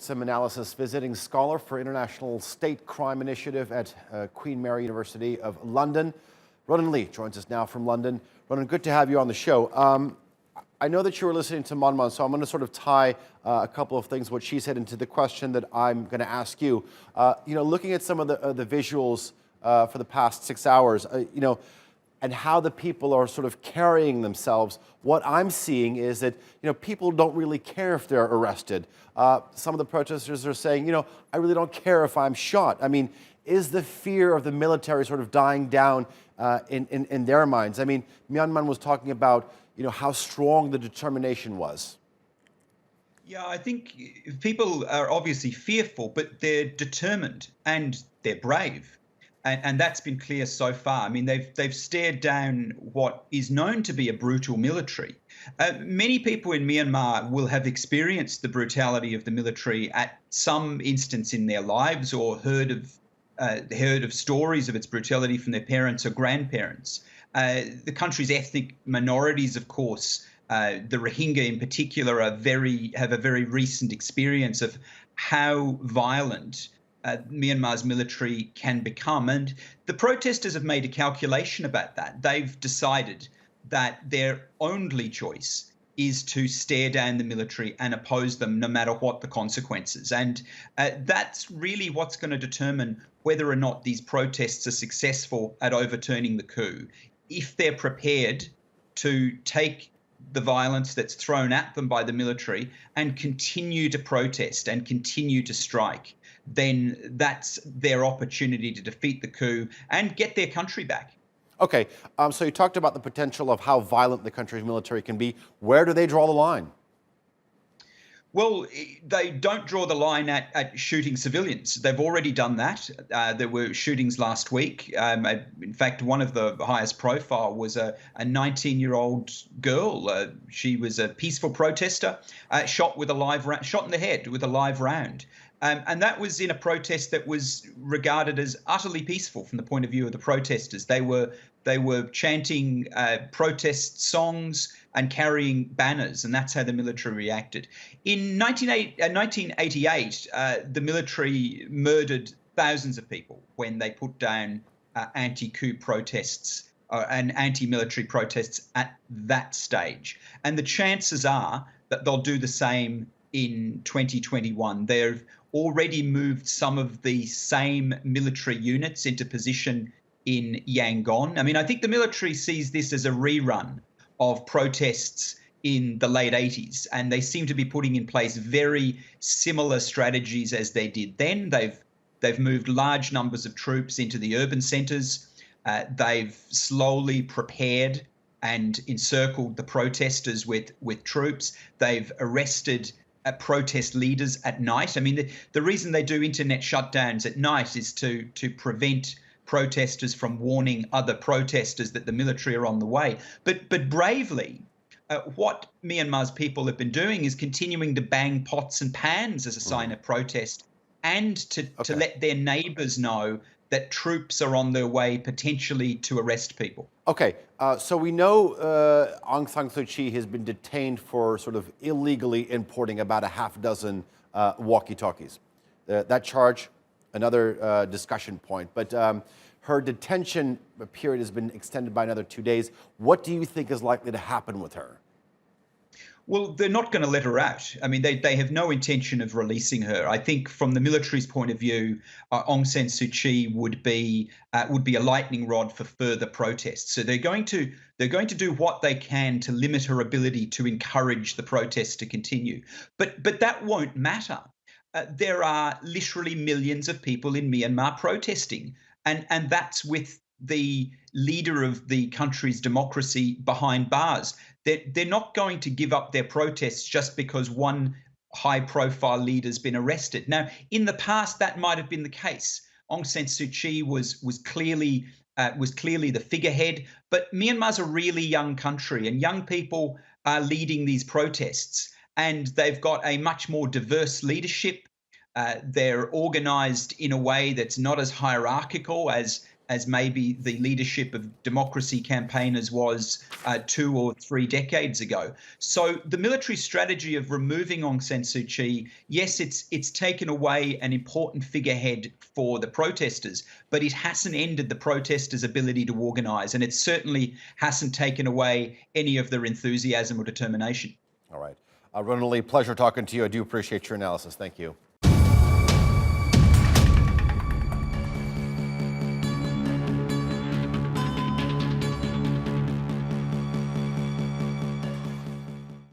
some analysis, visiting scholar for International State Crime Initiative at Queen Mary University of London. Ronan Lee joins us now from London. Ronan, good to have you on the show. I know that you were listening to Mon Mon, so I'm going to sort of tie a couple of things, what she said, into the question that I'm going to ask you. Looking at some of the visuals for the past 6 hours, and how the people are sort of carrying themselves, what I'm seeing is that, people don't really care if they're arrested. Some of the protesters are saying, I really don't care if I'm shot. I mean, is the fear of the military sort of dying down in their minds? I mean, Myanmar was talking about, how strong the determination was. Yeah, I think people are obviously fearful, but they're determined and they're brave. And that's been clear so far. I mean, they've stared down what is known to be a brutal military. Many people in Myanmar will have experienced the brutality of the military at some instance in their lives, or heard of stories of its brutality from their parents or grandparents. The country's ethnic minorities, of course, the Rohingya in particular, have a very recent experience of how violent Myanmar's military can become. And the protesters have made a calculation about that. They've decided that their only choice is to stare down the military and oppose them no matter what the consequences. And that's really what's going to determine whether or not these protests are successful at overturning the coup. If they're prepared to take the violence that's thrown at them by the military and continue to protest and continue to strike, then that's their opportunity to defeat the coup and get their country back. Okay, so you talked about the potential of how violent the country's military can be. Where do they draw the line? Well, they don't draw the line at shooting civilians. They've already done that. There were shootings last week. In fact, one of the highest profile was a 19-year-old girl. She was a peaceful protester, shot in the head with a live round. And that was in a protest that was regarded as utterly peaceful from the point of view of the protesters. They were chanting protest songs and carrying banners, and that's how the military reacted. In 1988, the military murdered thousands of people when they put down anti-coup protests and anti-military protests at that stage. And the chances are that they'll do the same in 2021. They've already moved some of the same military units into position in Yangon. I mean, I think the military sees this as a rerun of protests in the late 80s, and they seem to be putting in place very similar strategies as they did then. They've moved large numbers of troops into the urban centers. They've slowly prepared and encircled the protesters with troops. They've arrested protest leaders at night. I mean, the reason they do internet shutdowns at night is to prevent protesters from warning other protesters that the military are on the way. But bravely, what Myanmar's people have been doing is continuing to bang pots and pans as a sign of protest, and to let their neighbors know that troops are on their way potentially to arrest people. Okay, so we know Aung Sang Suu Kyi has been detained for sort of illegally importing about a half dozen walkie-talkies. That charge, another discussion point, but her detention period has been extended by another 2 days. What do you think is likely to happen with her? Well, they're not going to let her out. I mean, they have no intention of releasing her. I think from the military's point of view, Aung San Suu Kyi would be a lightning rod for further protests. So they're going to do what they can to limit her ability to encourage the protests to continue. But that won't matter. There are literally millions of people in Myanmar protesting, and that's with the leader of the country's democracy behind bars. They're not going to give up their protests just because one high-profile leader's been arrested. Now, in the past, that might have been the case. Aung San Suu Kyi was clearly the figurehead, but Myanmar's a really young country, and young people are leading these protests, and they've got a much more diverse leadership. They're organized in a way that's not as hierarchical as as maybe the leadership of democracy campaigners was 2 or 3 decades ago. So the military strategy of removing Aung San Suu Kyi, yes, it's taken away an important figurehead for the protesters, but it hasn't ended the protesters' ability to organise, and it certainly hasn't taken away any of their enthusiasm or determination. All right. Ronan Lee, pleasure talking to you. I do appreciate your analysis. Thank you.